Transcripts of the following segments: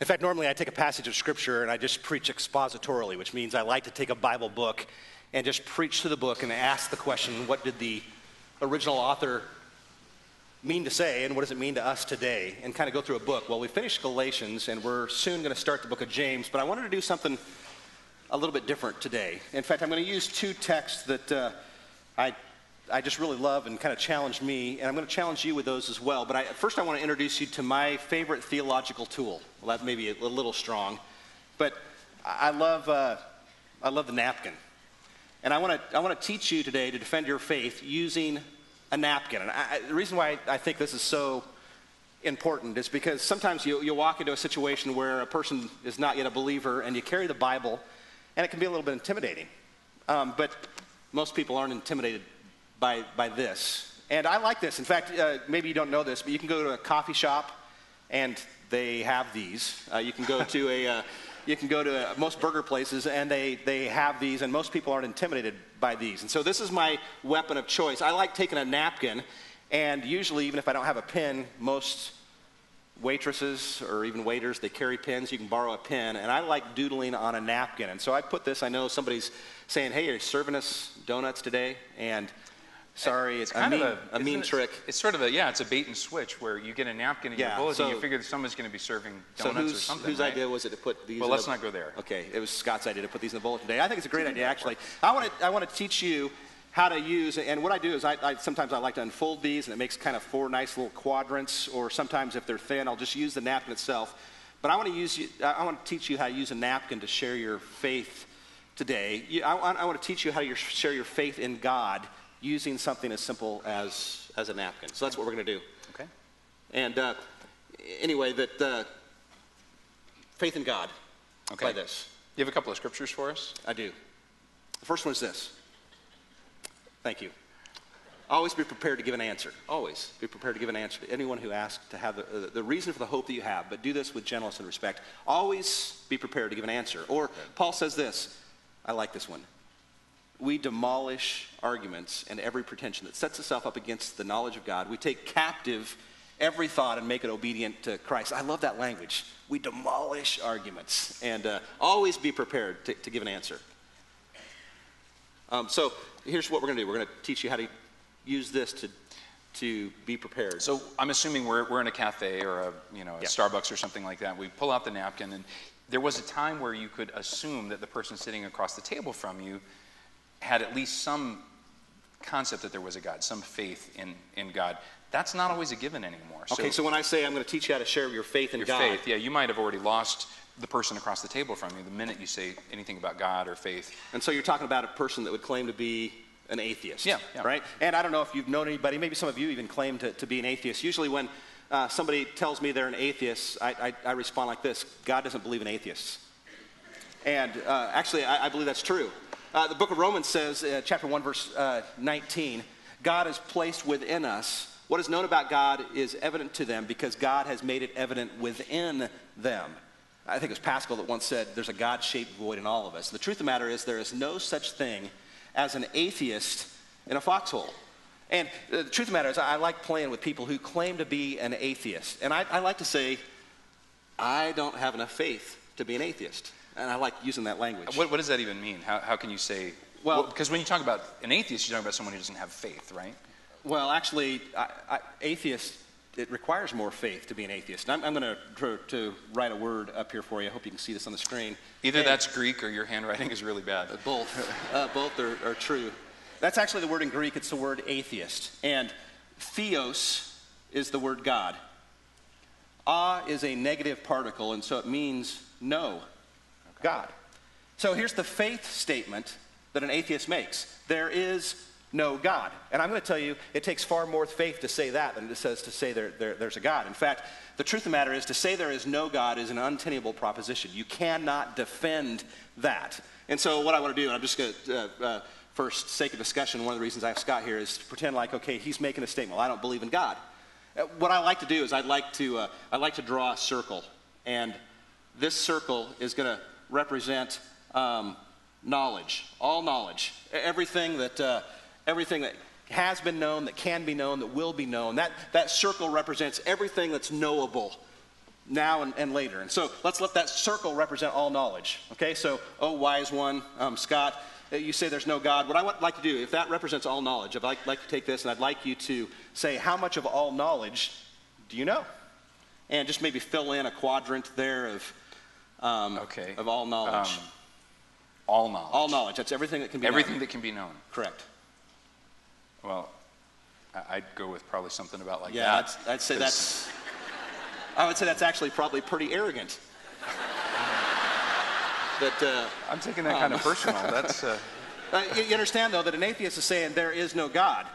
In fact, normally I take a passage of Scripture and I just preach expositorily, which means I like to take a Bible book and just preach to the book and ask the question, what did the original author mean to say, and what does it mean to us today, and kind of go through a book. Well, we finished Galatians, and we're soon going to start the book of James, but I wanted to do something a little bit different today. In fact, I'm going to use two texts that I just really love and kind of challenged me, and I'm going to challenge you with those as well. But first I want to introduce you to my favorite theological tool. Well, that may be a little strong, but I love the napkin. And I want to teach you today to defend your faith using a napkin. And the reason why I think this is so important is because sometimes you'll walk into a situation where a person is not yet a believer and you carry the Bible, and it can be a little bit intimidating. But most people aren't intimidated by this. And I like this. In fact, maybe you don't know this, but you can go to a coffee shop and they have these. You can go to most burger places and they have these, and most people aren't intimidated by these. And so this is my weapon of choice. I like taking a napkin, and usually even if I don't have a pen, most waitresses or even waiters, they carry pens. You can borrow a pen, and I like doodling on a napkin. And so I put this. I know somebody's saying, hey, are you serving us donuts today? And sorry, it's a mean trick. It's sort of it's a bait and switch where you get a napkin in your bulletin, and you figure that someone's going to be serving donuts or something. Whose idea was it to put these? Well, let's not go there. Okay, it was Scott's idea to put these in the bulletin today. I think it's a great idea, actually. I want to teach you how to use, and what I do is sometimes I like to unfold these, and it makes kind of four nice little quadrants, or sometimes if they're thin, I'll just use the napkin itself. But I want to teach you how to use a napkin to share your faith today. I want to teach you how to share your faith in God using something as simple as a napkin. So that's what we're going to do. Okay. And anyway, faith in God. Okay. By this. You have a couple of scriptures for us? I do. The first one is this. Thank you. Always be prepared to give an answer. Always be prepared to give an answer to anyone who asks to have the reason for the hope that you have, but do this with gentleness and respect. Always be prepared to give an answer. Or Paul says this. I like this one. We demolish arguments and every pretension that sets itself up against the knowledge of God. We take captive every thought and make it obedient to Christ. I love that language. We demolish arguments. And always be prepared to give an answer. So here's what we're going to do. We're going to teach you how to use this to be prepared. So I'm assuming we're in a cafe or a Starbucks or something like that. We pull out the napkin, and there was a time where you could assume that the person sitting across the table from you had at least some concept that there was a God, some faith in God. That's not always a given anymore. Okay, so when I say I'm going to teach you how to share your faith in God. Your faith, yeah, you might have already lost the person across the table from you the minute you say anything about God or faith. And so you're talking about a person that would claim to be an atheist. Yeah. Right? And I don't know if you've known anybody, maybe some of you even claim to be an atheist. Usually when somebody tells me they're an atheist, I respond like this: God doesn't believe in atheists. And actually, I believe that's true. The book of Romans says, chapter 1, verse 19, God has placed within us what is known about God is evident to them because God has made it evident within them. I think it was Pascal that once said, there's a God-shaped void in all of us. The truth of the matter is there is no such thing as an atheist in a foxhole. And the truth of the matter is I like playing with people who claim to be an atheist. And I like to say, I don't have enough faith to be an atheist. And I like using that language. What does that even mean? How can you say? Well, because when you talk about an atheist, you're talking about someone who doesn't have faith, right? Well, actually, atheist, it requires more faith to be an atheist. And I'm going to write a word up here for you. I hope you can see this on the screen. Either that's Greek or your handwriting is really bad. Both. Both are true. That's actually the word in Greek. It's the word atheist. And theos is the word God. Is a negative particle, and so it means no. God. So here's the faith statement that an atheist makes. There is no God. And I'm going to tell you, it takes far more faith to say that than it says to say there's a God. In fact, the truth of the matter is to say there is no God is an untenable proposition. You cannot defend that. And so what I want to do, and I'm just going to, for sake of discussion, one of the reasons I have Scott here is to pretend like, okay, he's making a statement. Well, I don't believe in God. What I like to do is I'd like to draw a circle. And this circle is going to represent knowledge, all knowledge, everything that has been known, that can be known, that will be known. That circle represents everything that's knowable now and later. And so let's let that circle represent all knowledge. Okay, so, oh, wise one, Scott, you say there's no God. What I would like to do, if that represents all knowledge, I'd like to take this and I'd like you to say, how much of all knowledge do you know? And just maybe fill in a quadrant there of all knowledge. All knowledge. All knowledge. That's everything that can be known. Everything that can be known. Correct. Well, I'd go with probably something about like that. Yeah, I would say that's actually probably pretty arrogant. I'm taking that kind of personal. That's. You understand, though, that an atheist is saying there is no God.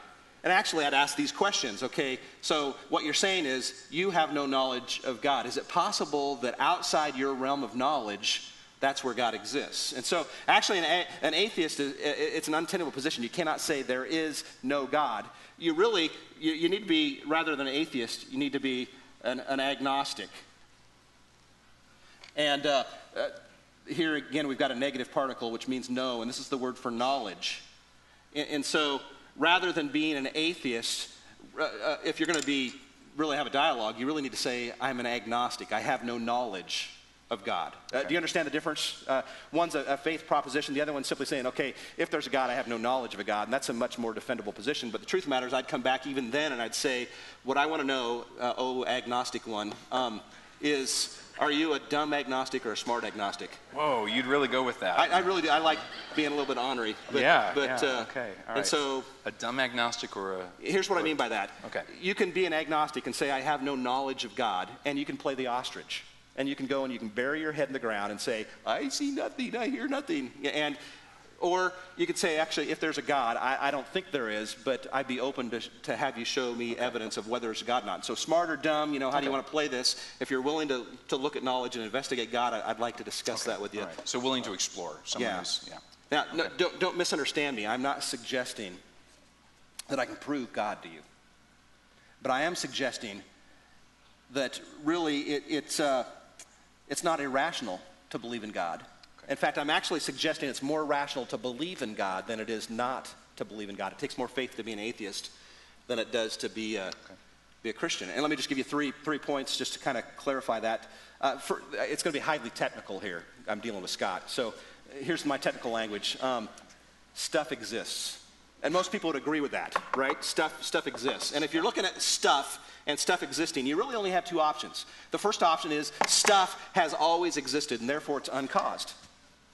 And actually, I'd ask these questions, okay? So what you're saying is you have no knowledge of God. Is it possible that outside your realm of knowledge, that's where God exists? And so actually, an atheist, it's an untenable position. You cannot say there is no God. You really, you need to be, rather than an atheist, you need to be an agnostic. And here again, we've got a negative particle, which means no, and this is the word for knowledge. And so rather than being an atheist, if you're going to really have a dialogue, you really need to say, I'm an agnostic. I have no knowledge of God. Okay. Do you understand the difference? One's a faith proposition. The other one's simply saying, okay, if there's a God, I have no knowledge of a God. And that's a much more defendable position. But the truth of the matter is I'd come back even then and I'd say, what I want to know, agnostic one, is, are you a dumb agnostic or a smart agnostic? Whoa, you'd really go with that. I really do. I like being a little bit ornery. Okay, all right. And so, a dumb agnostic or a... Here's what I mean by that. Okay. You can be an agnostic and say, I have no knowledge of God, and you can play the ostrich. And you can go and you can bury your head in the ground and say, I see nothing, I hear nothing. Or you could say, actually, if there's a God, I don't think there is, but I'd be open to have you show me evidence of whether there's a God or not. So smart or dumb, how do you want to play this? If you're willing to look at knowledge and investigate God, I'd like to discuss that with you. All right. So willing to explore. Now, no, don't misunderstand me. I'm not suggesting that I can prove God to you. But I am suggesting that really it's not irrational to believe in God. In fact, I'm actually suggesting it's more rational to believe in God than it is not to believe in God. It takes more faith to be an atheist than it does to be a Christian. And let me just give you three points just to kind of clarify that. It's going to be highly technical here. I'm dealing with Scott. So here's my technical language. Stuff exists. And most people would agree with that, right? Stuff exists. And if you're looking at stuff and stuff existing, you really only have two options. The first option is stuff has always existed, and therefore it's uncaused.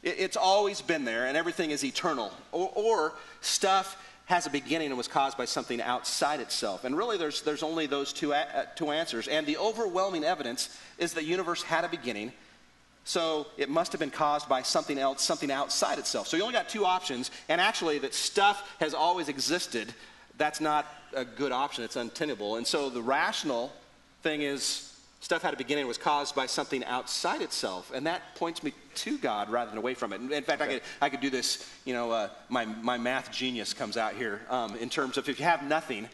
It's always been there, and everything is eternal. Or stuff has a beginning and was caused by something outside itself. And really, there's only those two answers. And the overwhelming evidence is the universe had a beginning, so it must have been caused by something else, something outside itself. So you only got two options, and actually that stuff has always existed, that's not a good option. It's untenable. And so the rational thing is stuff had a beginning, was caused by something outside itself, and that points me to God rather than away from it. In fact, I could do this. My math genius comes out here in terms of if you have nothing,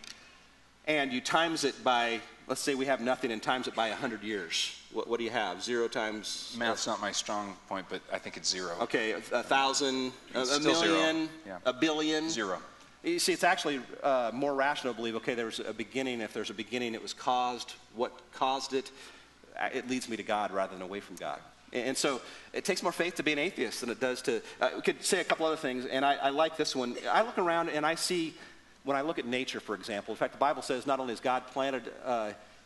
and you times it by, let's say we have nothing and times it by 100 years. What do you have? 0 times. Math's not my strong point, but I think it's 0. Okay, 1,000, a million, a billion. 0. You see, it's actually more rational to believe, okay, there was a beginning. If there's a beginning, it was caused. What caused it? It leads me to God rather than away from God. And so it takes more faith to be an atheist than it does to... we could say a couple other things, and I like this one. I look around and I see, when I look at nature, for example, in fact, the Bible says not only has God planted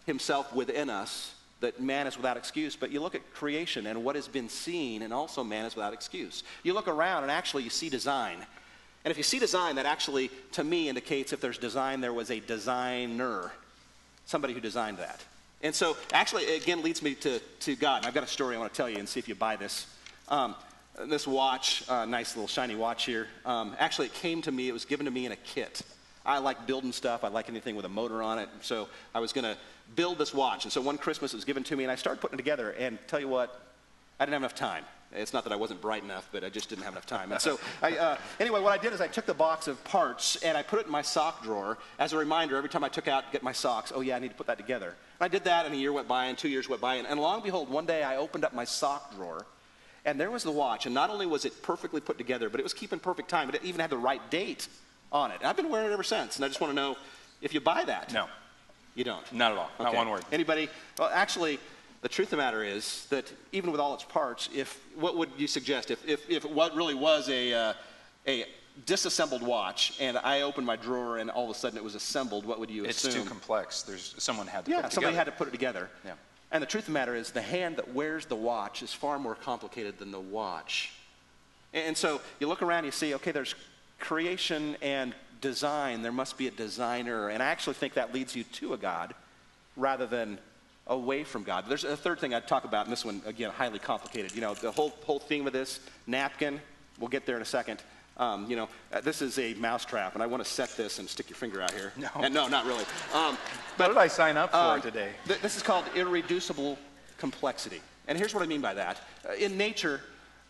himself within us, that man is without excuse, but you look at creation and what has been seen, and also man is without excuse. You look around and actually you see design. And if you see design, that actually, to me, indicates if there's design, there was a designer, somebody who designed that. And so, actually, it again leads me to God. And I've got a story I want to tell you and see if you buy this. This watch, nice little shiny watch here, actually it came to me, it was given to me in a kit. I like building stuff. I like anything with a motor on it. So I was going to build this watch. And so one Christmas it was given to me, and I started putting it together. And tell you what, I didn't have enough time. It's not that I wasn't bright enough, but I just didn't have enough time. And so, anyway, what I did is I took the box of parts and I put it in my sock drawer as a reminder every time I took out to get my socks. Oh, yeah, I need to put that together. And I did that, and a year went by, and 2 years went by. And lo and behold, one day I opened up my sock drawer, and there was the watch. And not only was it perfectly put together, but it was keeping perfect time. It even had the right date on it. And I've been wearing it ever since. And I just want to know if you buy that. No. You don't? Not at all. Okay. Not one word. Anybody? Well, actually, The truth of the matter is that even with all its parts, what would you suggest if what really was a disassembled watch, and I opened my drawer and all of a sudden it was assembled, what would you assume? It's too complex. Someone had to put it together. Somebody had to put it together. Yeah. And the truth of the matter is the hand that wears the watch is far more complicated than the watch. And so you look around and you see, okay, there's creation and design. There must be a designer. And I actually think that leads you to a God rather than away from God. There's a third thing I'd talk about, and this one, again, highly complicated. You know, the whole theme of this, napkin, we'll get there in a second. This is a mousetrap, and I want to set this and stick your finger out here. No, not really. What did I sign up for today? This is called irreducible complexity. And here's what I mean by that. In nature,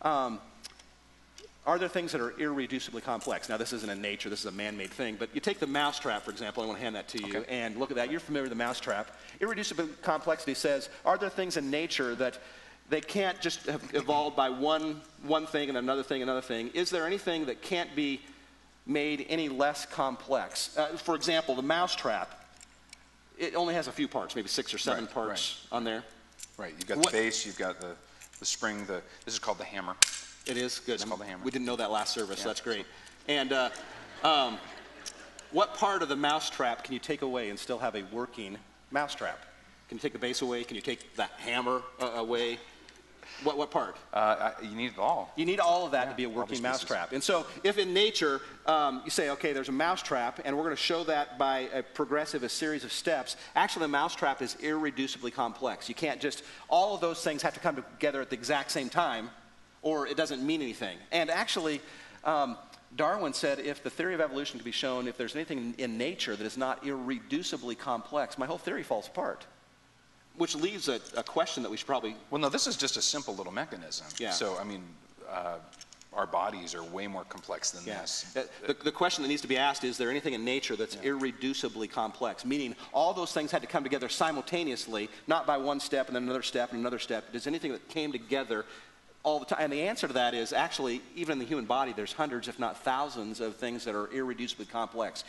are there things that are irreducibly complex? Now, this isn't in nature. This is a man-made thing. But you take the mousetrap, for example. I want to hand that to you. Okay. And look at that. You're familiar with the mousetrap. Irreducible complexity says, are there things in nature that they can't just have evolved by one thing and another thing, another thing? Is there anything that can't be made any less complex? For example, the mousetrap, it only has a few parts, maybe 6 or 7 parts on there. Right. You've got the base, you've got the spring, this is called the hammer. It is? Good. It's called the hammer. We didn't know that last service, so that's great. And what part of the mousetrap can you take away and still have a working mousetrap? Can you take the base away? Can you take the hammer away? What part? You need it all. You need all of that to be a working mousetrap. And so if in nature you say, okay, there's a mousetrap, and we're going to show that by a series of steps, actually the mousetrap is irreducibly complex. You can't just, all of those things have to come together at the exact same time, or it doesn't mean anything. And actually, Darwin said if the theory of evolution can be shown, if there's anything in nature that is not irreducibly complex, my whole theory falls apart. Which leaves a question that we should probably... Well, no, this is just a simple little mechanism. Yeah. So, I mean, our bodies are way more complex than this. The question that needs to be asked is there anything in nature that's irreducibly complex? Meaning all those things had to come together simultaneously, not by one step and then another step and another step. Does anything that came together all the time? And the answer to that is actually, even in the human body, there's hundreds, if not thousands, of things that are irreducibly complex.